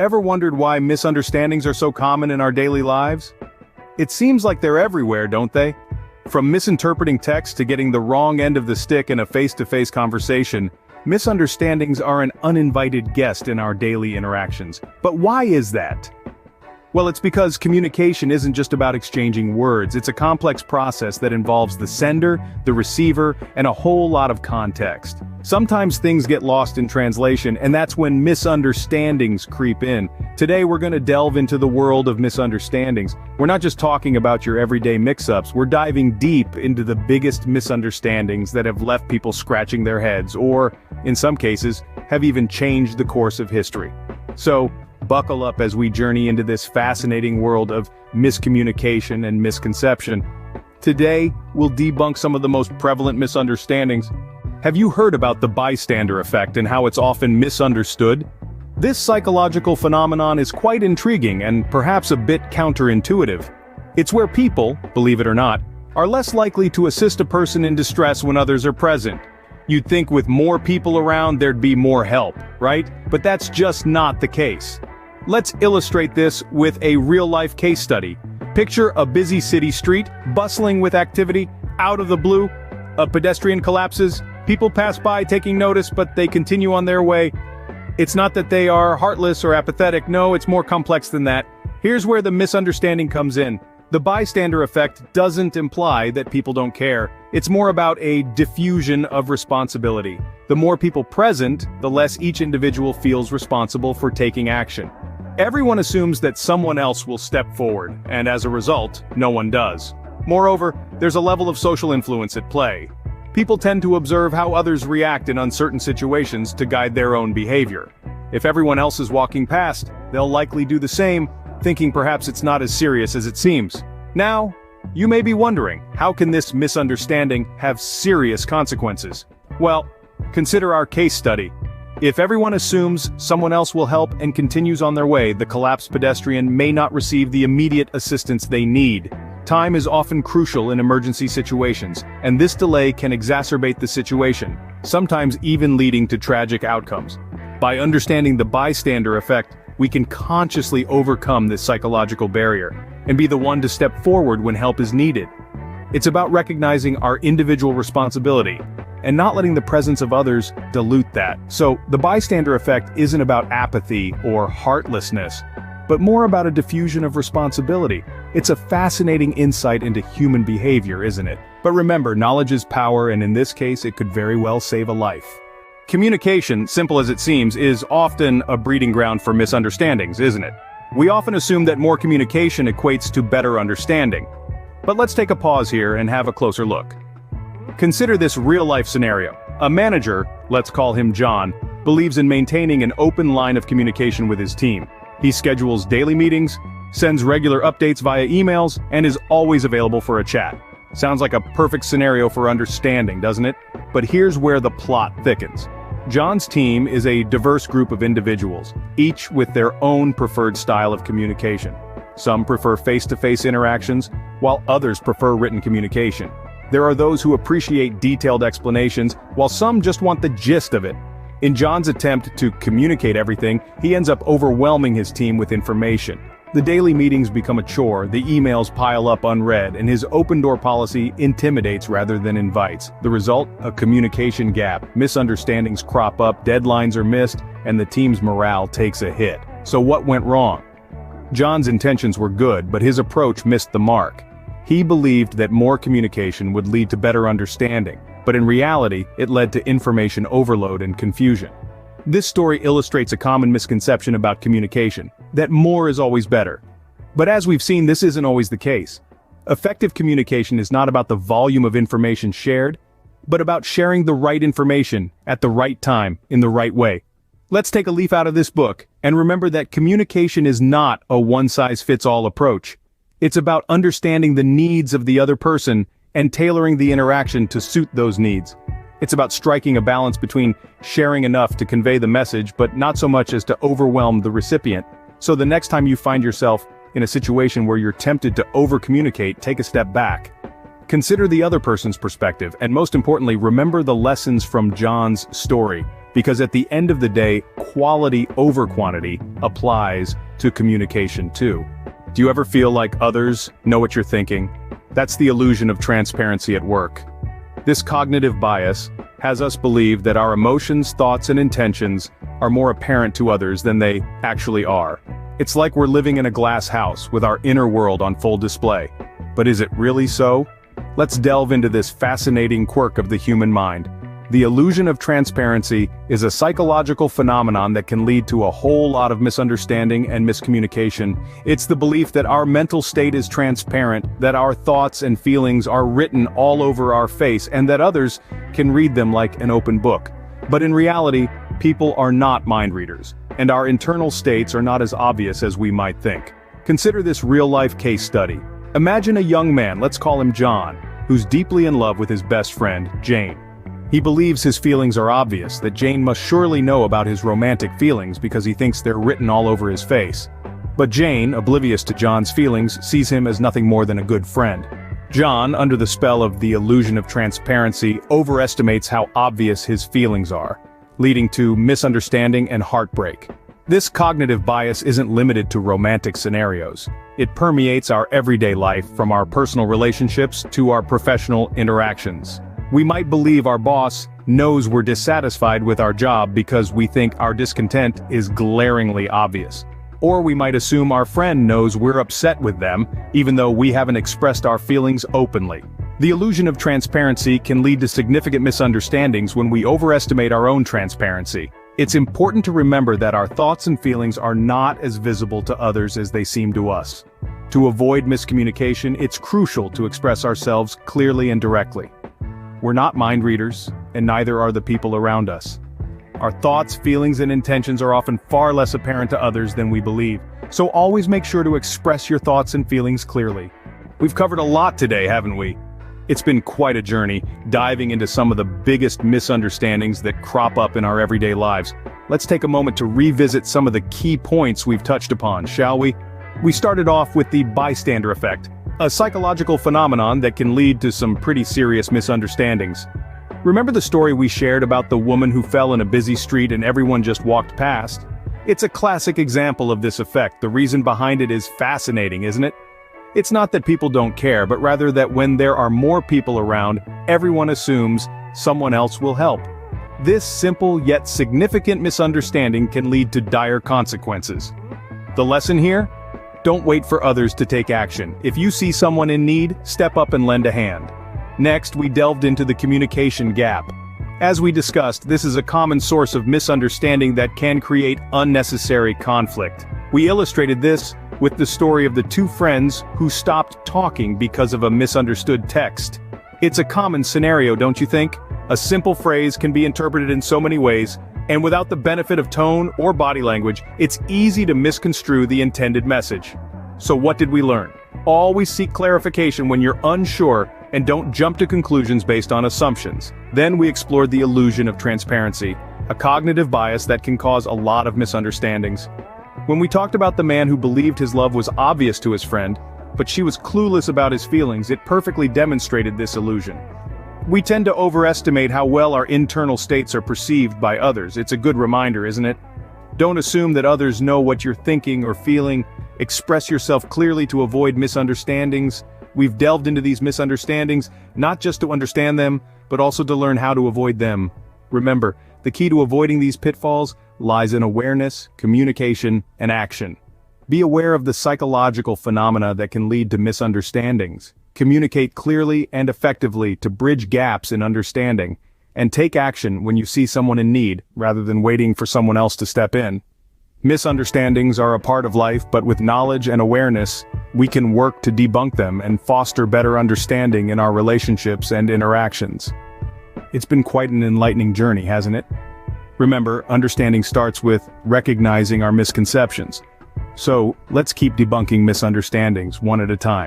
Ever wondered why misunderstandings are so common in our daily lives? It seems like they're everywhere, don't they? From misinterpreting text to getting the wrong end of the stick in a face-to-face conversation, misunderstandings are an uninvited guest in our daily interactions. But why is that? Well, it's because communication isn't just about exchanging words. It's a complex process that involves the sender, the receiver, and a whole lot of context. Sometimes things get lost in translation, and that's when misunderstandings creep in. Today we're going to delve into the world of misunderstandings. We're not just talking about your everyday mix-ups, we're diving deep into the biggest misunderstandings that have left people scratching their heads, or, in some cases, have even changed the course of history. So, buckle up as we journey into this fascinating world of miscommunication and misconception. Today, we'll debunk some of the most prevalent misunderstandings. Have you heard about the bystander effect and how it's often misunderstood? This psychological phenomenon is quite intriguing and perhaps a bit counterintuitive. It's where people, believe it or not, are less likely to assist a person in distress when others are present. You'd think with more people around there'd be more help, right? But that's just not the case. Let's illustrate this with a real-life case study. Picture a busy city street, bustling with activity. Out of the blue, a pedestrian collapses. People pass by taking notice, but they continue on their way. It's not that they are heartless or apathetic. No, it's more complex than that. Here's where the misunderstanding comes in. The bystander effect doesn't imply that people don't care. It's more about a diffusion of responsibility. The more people present, the less each individual feels responsible for taking action. Everyone assumes that someone else will step forward, and as a result, no one does. Moreover, there's a level of social influence at play. People tend to observe how others react in uncertain situations to guide their own behavior. If everyone else is walking past, they'll likely do the same, thinking perhaps it's not as serious as it seems. Now, you may be wondering, how can this misunderstanding have serious consequences? Well, consider our case study. If everyone assumes someone else will help and continues on their way, the collapsed pedestrian may not receive the immediate assistance they need. Time is often crucial in emergency situations, and this delay can exacerbate the situation, sometimes even leading to tragic outcomes. By understanding the bystander effect, we can consciously overcome this psychological barrier and be the one to step forward when help is needed. It's about recognizing our individual responsibility and not letting the presence of others dilute that. So, the bystander effect isn't about apathy or heartlessness, but more about a diffusion of responsibility. It's a fascinating insight into human behavior, isn't it? But remember, knowledge is power, and in this case, it could very well save a life. Communication, simple as it seems, is often a breeding ground for misunderstandings, isn't it? We often assume that more communication equates to better understanding. But let's take a pause here and have a closer look. Consider this real-life scenario. A manager, let's call him John, believes in maintaining an open line of communication with his team. He schedules daily meetings, sends regular updates via emails, and is always available for a chat. Sounds like a perfect scenario for understanding, doesn't it? But here's where the plot thickens. John's team is a diverse group of individuals, each with their own preferred style of communication. Some prefer face-to-face interactions, while others prefer written communication. There are those who appreciate detailed explanations, while some just want the gist of it. In John's attempt to communicate everything, he ends up overwhelming his team with information. The daily meetings become a chore, the emails pile up unread, and his open-door policy intimidates rather than invites. The result? A communication gap. Misunderstandings crop up, deadlines are missed, and the team's morale takes a hit. So what went wrong? John's intentions were good, but his approach missed the mark. He believed that more communication would lead to better understanding, but in reality, it led to information overload and confusion. This story illustrates a common misconception about communication, that more is always better. But as we've seen, this isn't always the case. Effective communication is not about the volume of information shared, but about sharing the right information at the right time, in the right way. Let's take a leaf out of this book, and remember that communication is not a one-size-fits-all approach. It's about understanding the needs of the other person and tailoring the interaction to suit those needs. It's about striking a balance between sharing enough to convey the message but not so much as to overwhelm the recipient. So the next time you find yourself in a situation where you're tempted to over-communicate, take a step back. Consider the other person's perspective, and most importantly, remember the lessons from John's story, Because at the end of the day, quality over quantity applies to communication too. Do you ever feel like others know what you're thinking? That's the illusion of transparency at work. This cognitive bias has us believe that our emotions, thoughts, and intentions are more apparent to others than they actually are. It's like we're living in a glass house with our inner world on full display. But is it really so? Let's delve into this fascinating quirk of the human mind. The illusion of transparency is a psychological phenomenon that can lead to a whole lot of misunderstanding and miscommunication. It's the belief that our mental state is transparent, that our thoughts and feelings are written all over our face, and that others can read them like an open book. But in reality, people are not mind readers, and our internal states are not as obvious as we might think. Consider this real-life case study. Imagine a young man, let's call him John, who's deeply in love with his best friend, Jane. He believes his feelings are obvious, that Jane must surely know about his romantic feelings because he thinks they're written all over his face. But Jane, oblivious to John's feelings, sees him as nothing more than a good friend. John, under the spell of the illusion of transparency, overestimates how obvious his feelings are, leading to misunderstanding and heartbreak. This cognitive bias isn't limited to romantic scenarios. It permeates our everyday life, from our personal relationships to our professional interactions. We might believe our boss knows we're dissatisfied with our job because we think our discontent is glaringly obvious. Or we might assume our friend knows we're upset with them, even though we haven't expressed our feelings openly. The illusion of transparency can lead to significant misunderstandings when we overestimate our own transparency. It's important to remember that our thoughts and feelings are not as visible to others as they seem to us. To avoid miscommunication, it's crucial to express ourselves clearly and directly. We're not mind readers, and neither are the people around us. Our thoughts, feelings, and intentions are often far less apparent to others than we believe, so always make sure to express your thoughts and feelings clearly. We've covered a lot today, haven't we? It's been quite a journey, diving into some of the biggest misunderstandings that crop up in our everyday lives. Let's take a moment to revisit some of the key points we've touched upon, shall we? We started off with the bystander effect, a psychological phenomenon that can lead to some pretty serious misunderstandings. Remember the story we shared about the woman who fell in a busy street and everyone just walked past? It's a classic example of this effect. The reason behind it is fascinating, isn't it? It's not that people don't care, but rather that when there are more people around, everyone assumes someone else will help. This simple yet significant misunderstanding can lead to dire consequences. The lesson here? Don't wait for others to take action. If you see someone in need, step up and lend a hand. Next, we delved into the communication gap. As we discussed, this is a common source of misunderstanding that can create unnecessary conflict. We illustrated this with the story of the two friends who stopped talking because of a misunderstood text. It's a common scenario, don't you think? A simple phrase can be interpreted in so many ways, and without the benefit of tone or body language, it's easy to misconstrue the intended message. So what did we learn? Always seek clarification when you're unsure, and don't jump to conclusions based on assumptions. Then we explored the illusion of transparency, a cognitive bias that can cause a lot of misunderstandings. When we talked about the man who believed his love was obvious to his friend, but she was clueless about his feelings, it perfectly demonstrated this illusion. We tend to overestimate how well our internal states are perceived by others. It's a good reminder, isn't it? Don't assume that others know what you're thinking or feeling. Express yourself clearly to avoid misunderstandings. We've delved into these misunderstandings, not just to understand them, but also to learn how to avoid them. Remember, the key to avoiding these pitfalls lies in awareness, communication, and action. Be aware of the psychological phenomena that can lead to misunderstandings. Communicate clearly and effectively to bridge gaps in understanding, and take action when you see someone in need, rather than waiting for someone else to step in. Misunderstandings are a part of life, but with knowledge and awareness, we can work to debunk them and foster better understanding in our relationships and interactions. It's been quite an enlightening journey, hasn't it? Remember, understanding starts with recognizing our misconceptions. So, let's keep debunking misunderstandings one at a time.